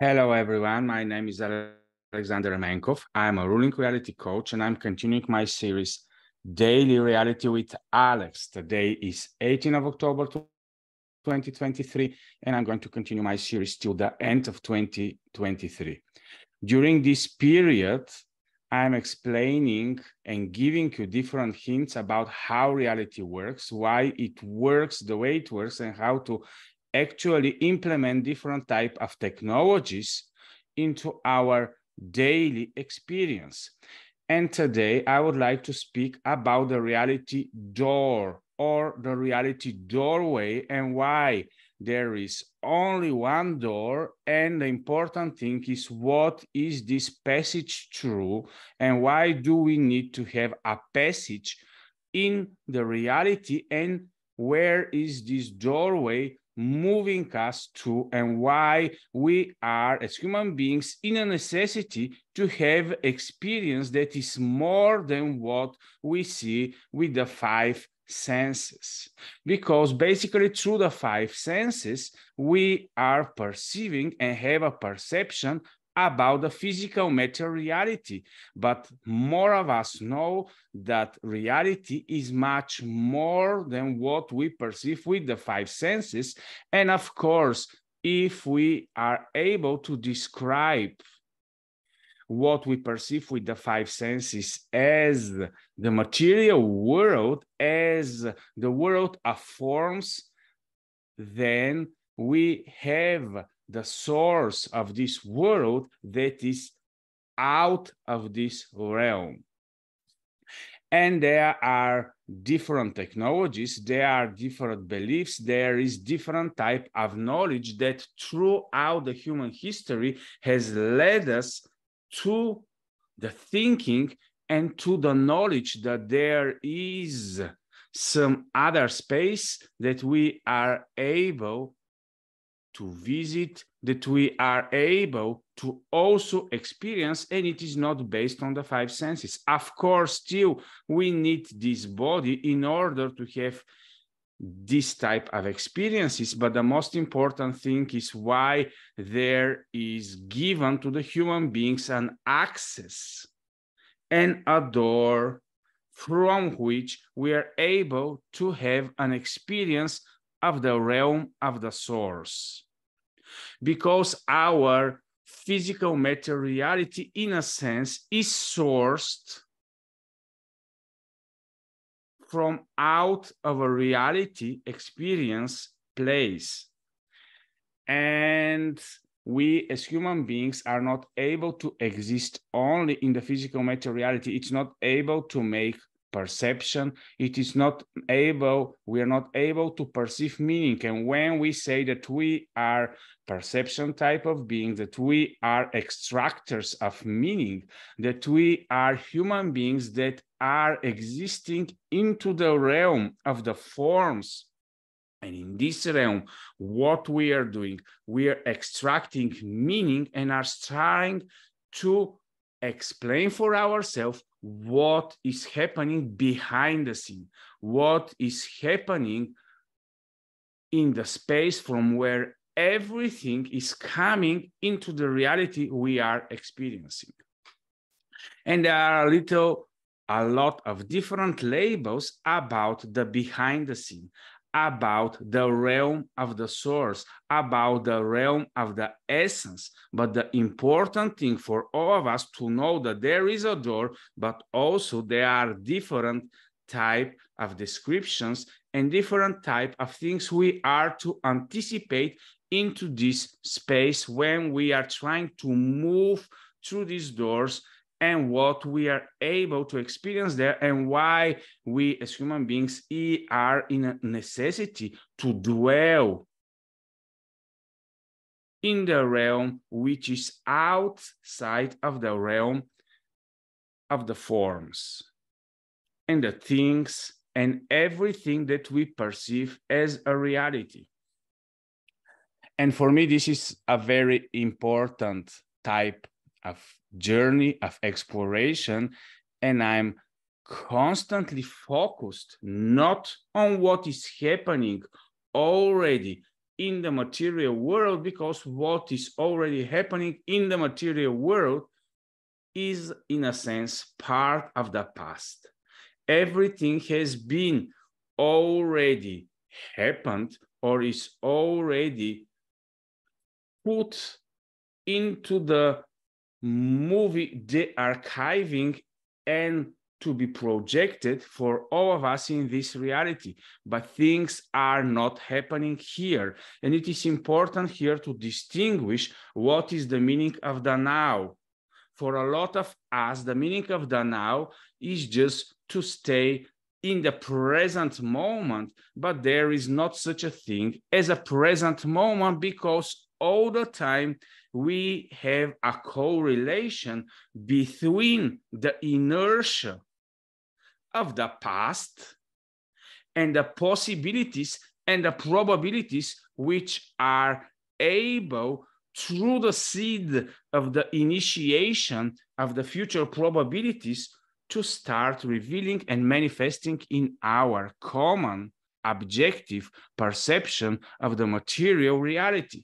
Hello, everyone. My name is Alexander Menkov. I'm a ruling reality coach, and I'm continuing my series, Daily Reality with Alex. Today is 18th of October 2023, and I'm going to continue my series till the end of 2023. During this period, I'm explaining and giving you different hints about how reality works, why it works the way it works, and how to actually implement different type of technologies into our daily experience. And today I would like to speak about the reality door or the reality doorway and why there is only one door. And the important thing is, what is this passage through and why do we need to have a passage in the reality, and where is this doorway moving us to, and why we are as human beings in a necessity to have experience that is more than what we see with the five senses. Because basically through the five senses, we are perceiving and have a perception about the physical matter reality. But more of us know that reality is much more than what we perceive with the five senses. And of course, if we are able to describe what we perceive with the five senses as the material world, as the world of forms, then we have the source of this world that is out of this realm. And there are different technologies, there are different beliefs, there is different type of knowledge that throughout the human history has led us to the thinking and to the knowledge that there is some other space that we are able to visit, that we are able to also experience, and it is not based on the five senses. Of course, still, we need this body in order to have this type of experiences, but the most important thing is why there is given to the human beings an access and a door from which we are able to have an experience of the realm of the source. Because our physical matter reality, in a sense, is sourced from out of a reality experience place. And we as human beings are not able to exist only in the physical matter reality. It's not able to make perception. It is not able, we are not able to perceive meaning. And when we say that we are perception type of beings, that we are extractors of meaning, that we are human beings that are existing into the realm of the forms. And in this realm, what we are doing, we are extracting meaning and are trying to explain for ourselves what is happening behind the scene, what is happening in the space from where everything is coming into the reality we are experiencing. And there are a lot of different labels about the behind the scene, about the realm of the source, about the realm of the essence. But the important thing for all of us to know that there is a door, but also there are different type of descriptions and different type of things we are to anticipate into this space when we are trying to move through these doors, and what we are able to experience there, and why we as human beings are in a necessity to dwell in the realm which is outside of the realm of the forms and the things and everything that we perceive as a reality. And for me, this is a very important type of journey, of exploration, and I'm constantly focused not on what is happening already in the material world, because what is already happening in the material world is, in a sense, part of the past. Everything has been already happened or is already put into the movie, the archiving, and to be projected for all of us in this reality. But things are not happening here. And it is important here to distinguish what is the meaning of the now. For a lot of us, the meaning of the now is just to stay in the present moment, but there is not such a thing as a present moment, because all the time we have a correlation between the inertia of the past and the possibilities and the probabilities which are able, through the seed of the initiation of the future probabilities, to start revealing and manifesting in our common objective perception of the material reality.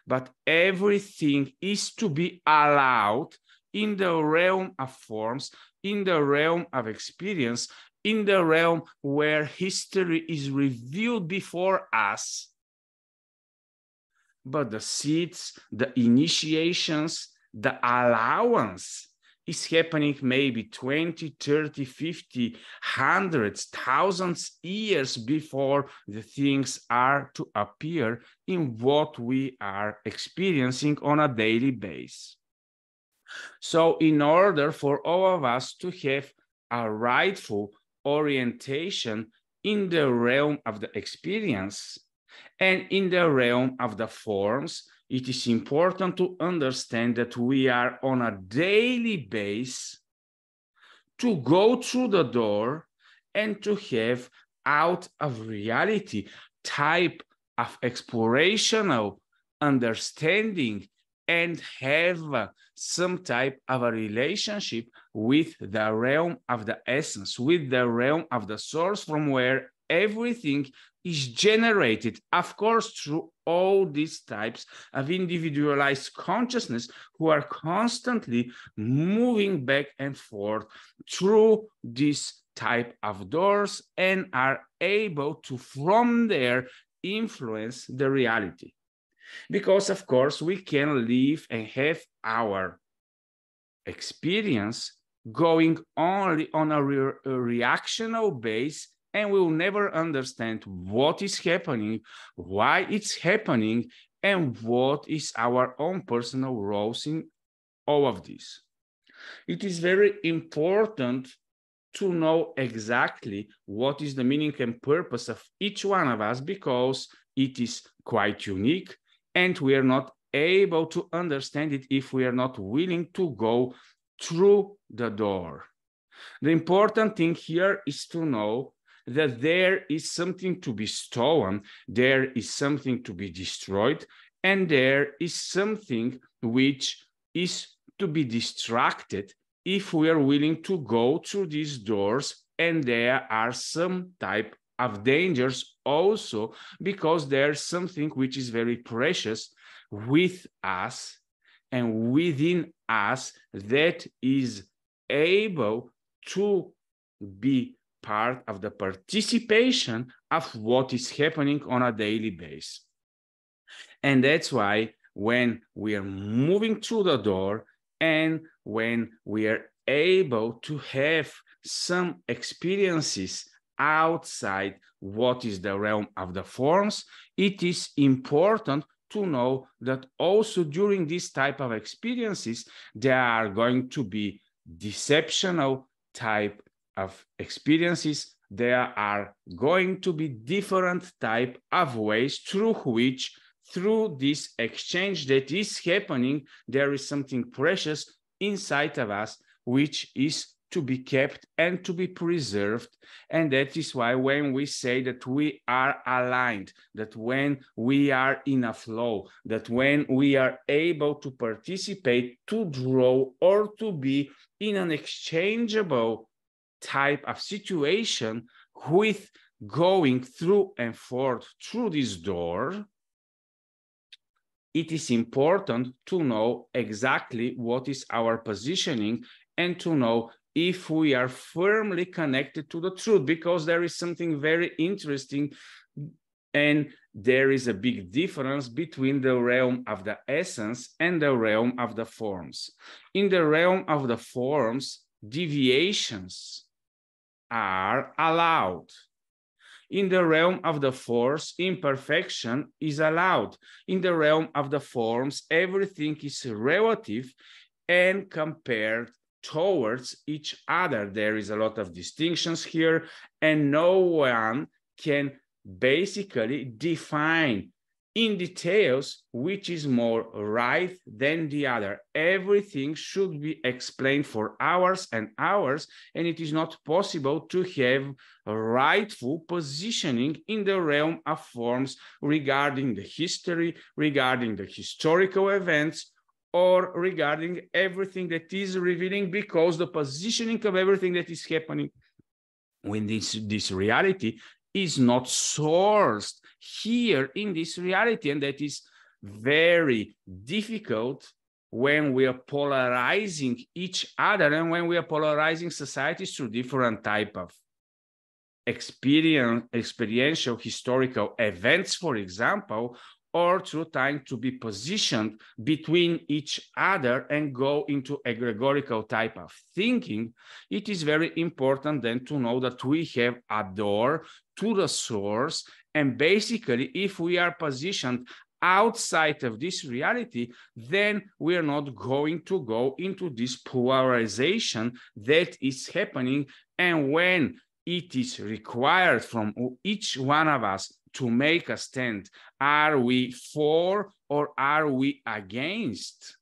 But everything is to be allowed in the realm of forms, in the realm of experience, in the realm where history is revealed before us. But the seeds, the initiations, the allowance is happening maybe 20, 30, 50, hundreds, thousands years before the things are to appear in what we are experiencing on a daily basis. So in order for all of us to have a rightful orientation in the realm of the experience and in the realm of the forms, it is important to understand that we are on a daily basis to go through the door and to have out of reality type of explorational understanding and have some type of a relationship with the realm of the essence, with the realm of the source from where everything is generated, of course, through all these types of individualized consciousness who are constantly moving back and forth through this type of doors and are able to, from there, influence the reality. Because, of course, we can live and have our experience going only on a reactional base, and we'll never understand what is happening, why it's happening, and what is our own personal roles in all of this. It is very important to know exactly what is the meaning and purpose of each one of us, because it is quite unique, and we are not able to understand it if we are not willing to go through the door. The important thing here is to know that there is something to be stolen, there is something to be destroyed, and there is something which is to be distracted if we are willing to go through these doors. And there are some type of dangers also, because there's something which is very precious with us and within us that is able to be part of the participation of what is happening on a daily basis. And that's why when we are moving through the door and when we are able to have some experiences outside what is the realm of the forms, it is important to know that also during this type of experiences, there are going to be deceptional type of experiences. There are going to be different type of ways through which, through this exchange that is happening, there is something precious inside of us which is to be kept and to be preserved. And that is why when we say that we are aligned, that when we are in a flow, that when we are able to participate, to draw, or to be in an exchangeable type of situation with going through and forth through this door, it is important to know exactly what is our positioning and to know if we are firmly connected to the truth, because there is something very interesting and there is a big difference between the realm of the essence and the realm of the forms. In the realm of the forms, deviations are allowed. In the realm of the force, imperfection is allowed. In the realm of the forms, everything is relative and compared towards each other. There is a lot of distinctions here, and no one can basically define in details which is more right than the other. Everything should be explained for hours and hours, and it is not possible to have a rightful positioning in the realm of forms regarding the history, regarding the historical events, or regarding everything that is revealing, because the positioning of everything that is happening when this reality is not sourced here in this reality, and that is very difficult when we are polarizing each other and when we are polarizing societies through different type of experiential historical events, for example, or through trying to be positioned between each other and go into egregorical type of thinking. It is very important then to know that we have a door to the source, and basically if we are positioned outside of this reality, then we are not going to go into this polarization that is happening. And when it is required from each one of us to make a stand, are we for or are we against?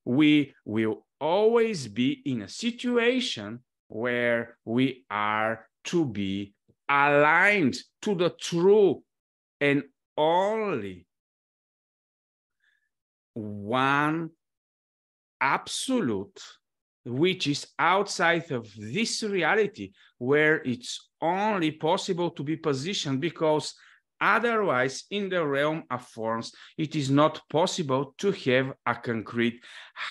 We will always be in a situation where we are to be aligned to the true and only one absolute, which is outside of this reality, where it's only possible to be positioned, because otherwise in the realm of forms, it is not possible to have a concrete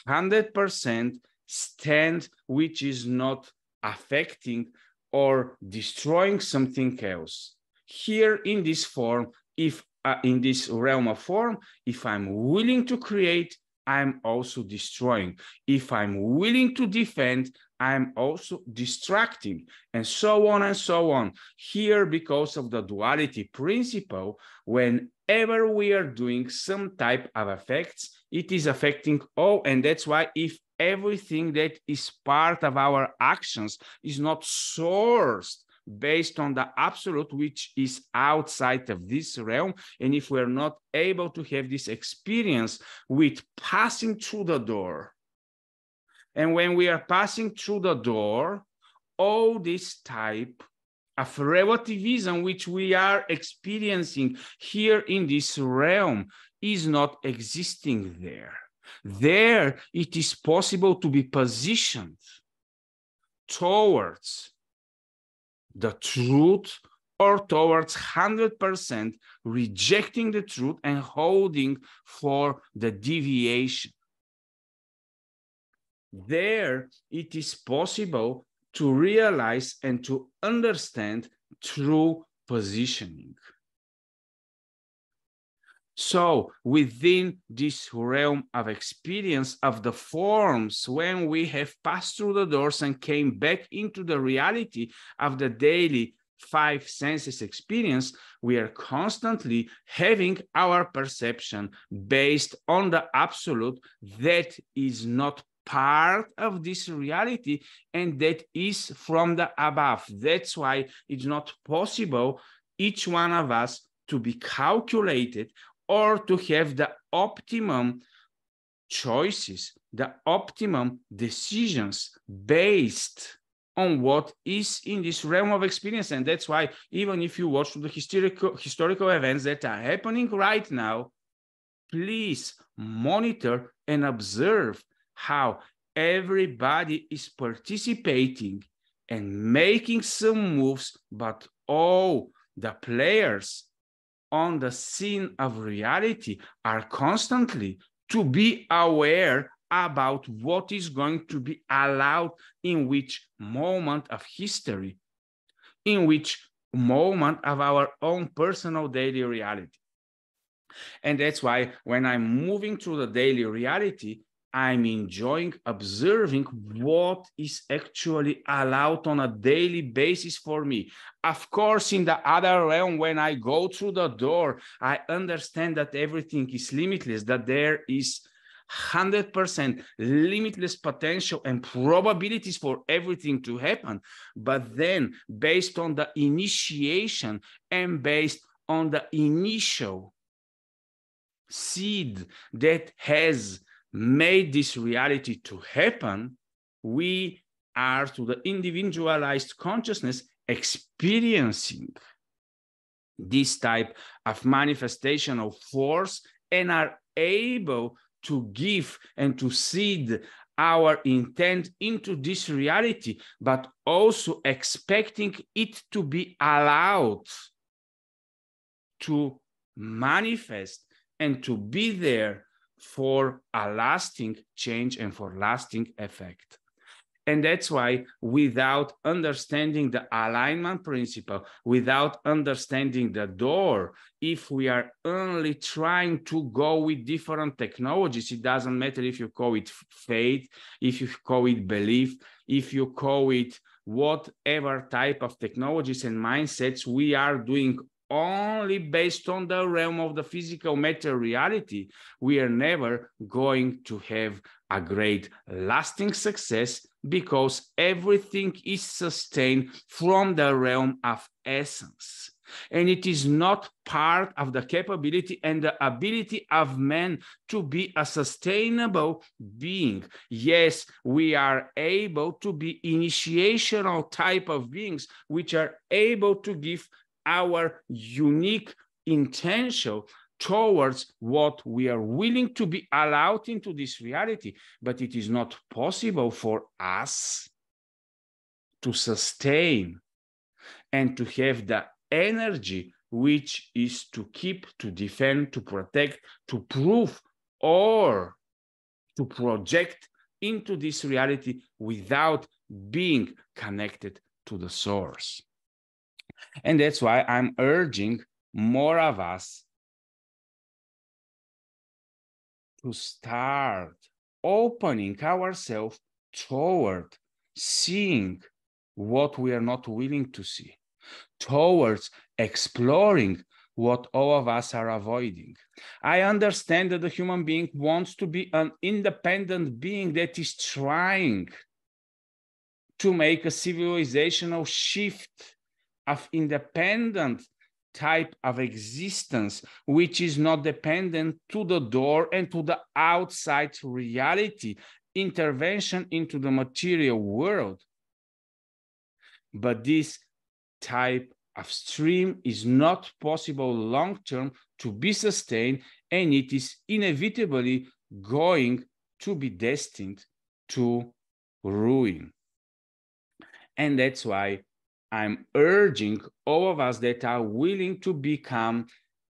100% stand, which is not affecting or destroying something else. Here in this form, if in this realm of form, if I'm willing to create, I'm also destroying. If I'm willing to defend, I'm also distracting, and so on and so on. Here, because of the duality principle, whenever we are doing some type of effects, it is affecting all, and that's why if everything that is part of our actions is not sourced based on the absolute, which is outside of this realm, and if we're not able to have this experience with passing through the door, and when we are passing through the door, all this type of relativism which we are experiencing here in this realm is not existing there. There, it is possible to be positioned towards the truth or towards 100% rejecting the truth and holding for the deviation. There, it is possible to realize and to understand true positioning. So within this realm of experience of the forms, when we have passed through the doors and came back into the reality of the daily 5 senses experience, we are constantly having our perception based on the absolute that is not part of this reality and that is from the above. That's why it's not possible, each one of us, to be calculated or to have the optimum choices, the optimum decisions based on what is in this realm of experience. And that's why even if you watch the historical events that are happening right now, please monitor and observe how everybody is participating and making some moves, but all the players on the scene of reality are constantly to be aware about what is going to be allowed in which moment of history, in which moment of our own personal daily reality. And that's why when I'm moving through the daily reality, I'm enjoying observing what is actually allowed on a daily basis for me. Of course, in the other realm, when I go through the door, I understand that everything is limitless, that there is 100% limitless potential and probabilities for everything to happen. But then, based on the initiation and based on the initial seed that has made this reality to happen, we are to the individualized consciousness experiencing this type of manifestation of force and are able to give and to seed our intent into this reality, but also expecting it to be allowed to manifest and to be there for a lasting change and for lasting effect. And that's why without understanding the alignment principle, without understanding the door, if we are only trying to go with different technologies, it doesn't matter if you call it faith, if you call it belief, if you call it whatever type of technologies and mindsets, we are doing only based on the realm of the physical matter reality, we are never going to have a great lasting success, because everything is sustained from the realm of essence. And it is not part of the capability and the ability of man to be a sustainable being. Yes, we are able to be initiational type of beings, which are able to give our unique intention towards what we are willing to be allowed into this reality. But it is not possible for us to sustain and to have the energy which is to keep, to defend, to protect, to prove, or to project into this reality without being connected to the source. And that's why I'm urging more of us to start opening ourselves toward seeing what we are not willing to see, towards exploring what all of us are avoiding. I understand that the human being wants to be an independent being that is trying to make a civilizational shift of independent type of existence, which is not dependent to the door and to the outside reality, intervention into the material world. But this type of stream is not possible long-term to be sustained, and it is inevitably going to be destined to ruin. And that's why I'm urging all of us that are willing to become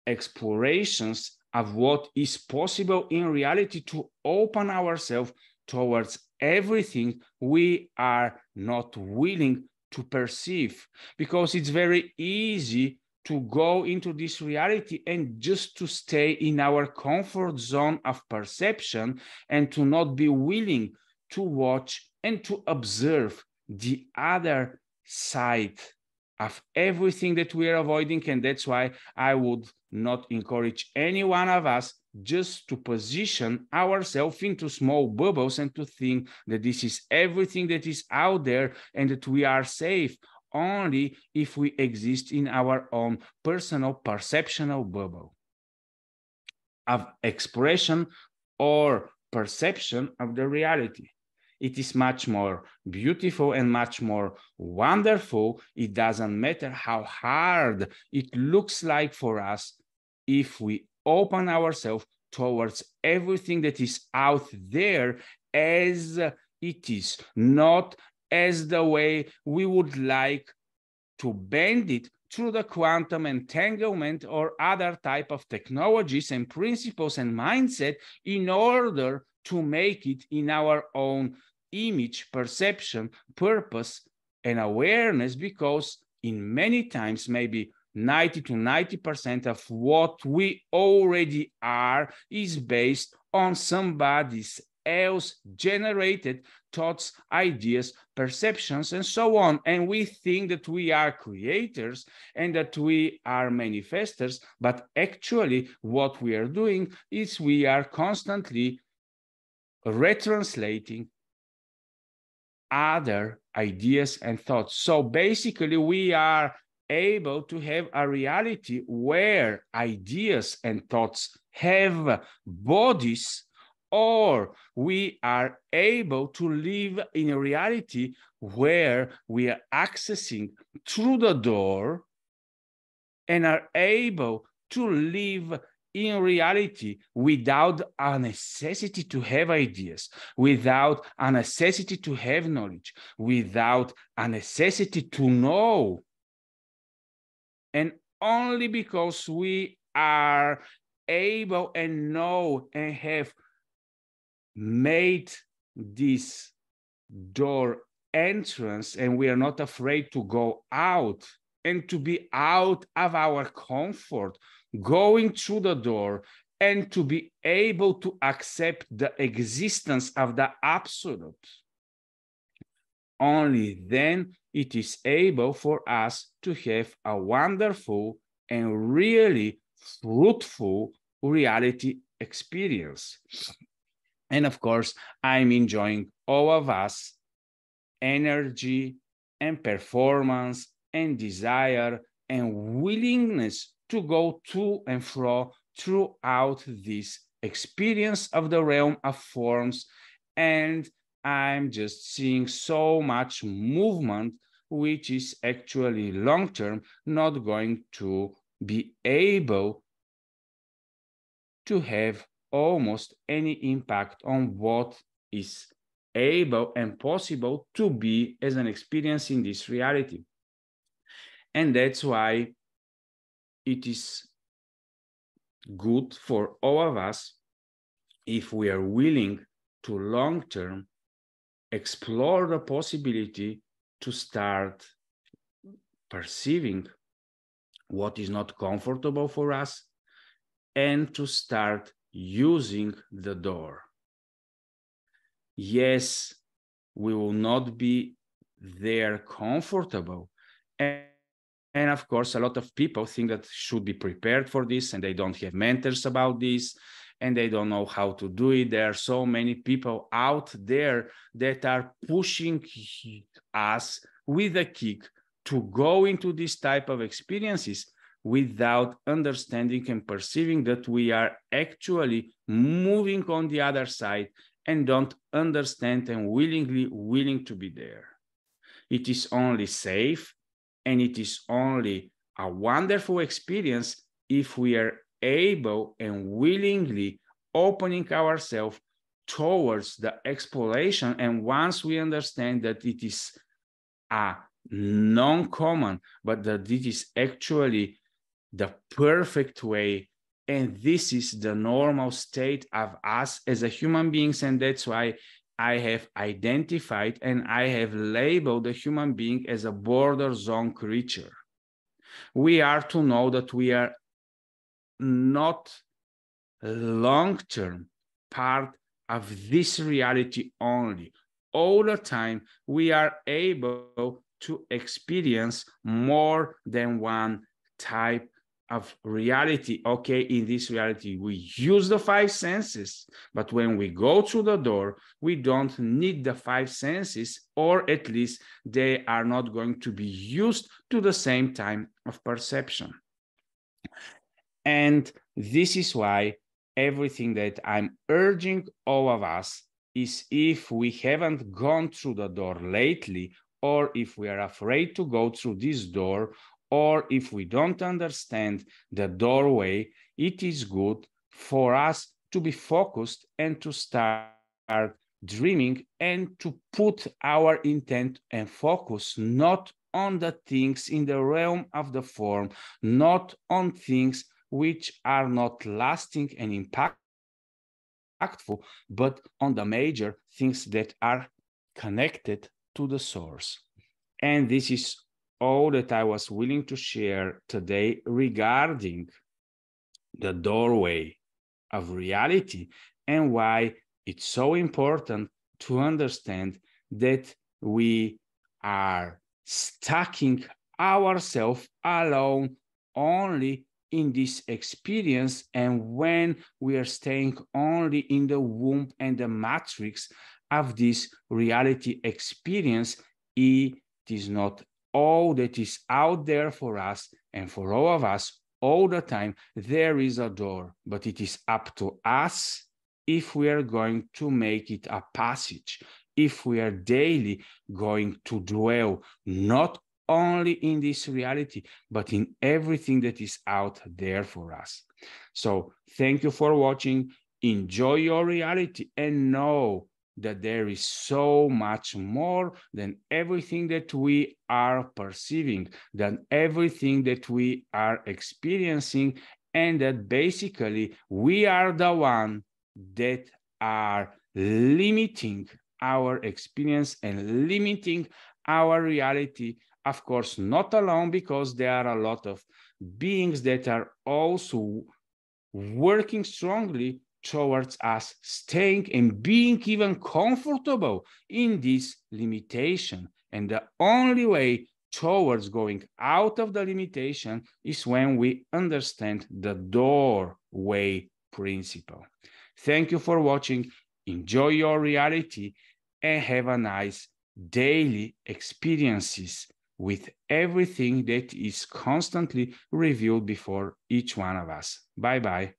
explorations of what is possible in reality to open ourselves towards everything we are not willing to perceive, because it's very easy to go into this reality and just to stay in our comfort zone of perception and to not be willing to watch and to observe the other side of everything that we are avoiding. And that's why I would not encourage any one of us just to position ourselves into small bubbles and to think that this is everything that is out there and that we are safe only if we exist in our own personal perceptual bubble of expression or perception of the reality. It is much more beautiful and much more wonderful. It doesn't matter how hard it looks like for us if we open ourselves towards everything that is out there as it is, not as the way we would like to bend it through the quantum entanglement or other type of technologies and principles and mindset in order to make it in our own image, perception, purpose, and awareness, because in many times, maybe 90 to 90% of what we already are is based on somebody's else generated thoughts, ideas, perceptions, and so on. And we think that we are creators and that we are manifestors, but actually what we are doing is we are constantly retranslating other ideas and thoughts. So basically we are able to have a reality where ideas and thoughts have bodies, or we are able to live in a reality where we are accessing through the door and are able to live in reality without a necessity to have ideas, without a necessity to have knowledge, without a necessity to know. And only because we are able and know and have made this door entrance, and we are not afraid to go out and to be out of our comfort, going through the door, and to be able to accept the existence of the absolute. Only then it is able for us to have a wonderful and really fruitful reality experience. And of course, I'm enjoying all of us energy and performance and desire and willingness to go to and fro throughout this experience of the realm of forms. And I'm just seeing so much movement, which is actually long-term not going to be able to have almost any impact on what is able and possible to be as an experience in this reality. And that's why it is good for all of us, if we are willing to long-term explore the possibility to start perceiving what is not comfortable for us and to start using the door. Yes, we will not be there comfortable. And of course, a lot of people think that should be prepared for this, and they don't have mentors about this, and they don't know how to do it. There are so many people out there that are pushing us with a kick to go into this type of experiences without understanding and perceiving that we are actually moving on the other side and don't understand and willing to be there. It is only safe and it is only a wonderful experience if we are able and willingly opening ourselves towards the exploration. And once we understand that it is a non-common, but that it is actually the perfect way, and this is the normal state of us as a human beings, and that's why I have identified and I have labeled the human being as a border zone creature. We are to know that we are not long-term part of this reality only. All the time, we are able to experience more than one type of reality. Okay, in this reality, we use the five senses, but when we go through the door, we don't need the five senses, or at least they are not going to be used to the same time of perception. And this is why everything that I'm urging all of us is, if we haven't gone through the door lately, or if we are afraid to go through this door, or if we don't understand the doorway, it is good for us to be focused and to start dreaming, and to put our intent and focus not on the things in the realm of the form, not on things which are not lasting and impactful, but on the major things that are connected to the source. And this is all that I was willing to share today regarding the doorway of reality and why it's so important to understand that we are stacking ourselves alone only in this experience, and when we are staying only in the womb and the matrix of this reality experience, it is not all that is out there for us and for all of us all the time. There is a door, but it is up to us if we are going to make it a passage, if we are daily going to dwell not only in this reality, but in everything that is out there for us. So thank you for watching. Enjoy your reality and know that there is so much more than everything that we are perceiving, than everything that we are experiencing, and that basically we are the one that are limiting our experience and limiting our reality. Of course, not alone, because there are a lot of beings that are also working strongly towards us staying and being even comfortable in this limitation. And the only way towards going out of the limitation is when we understand the doorway principle. Thank you for watching. Enjoy your reality and have a nice daily experiences with everything that is constantly revealed before each one of us. Bye-bye.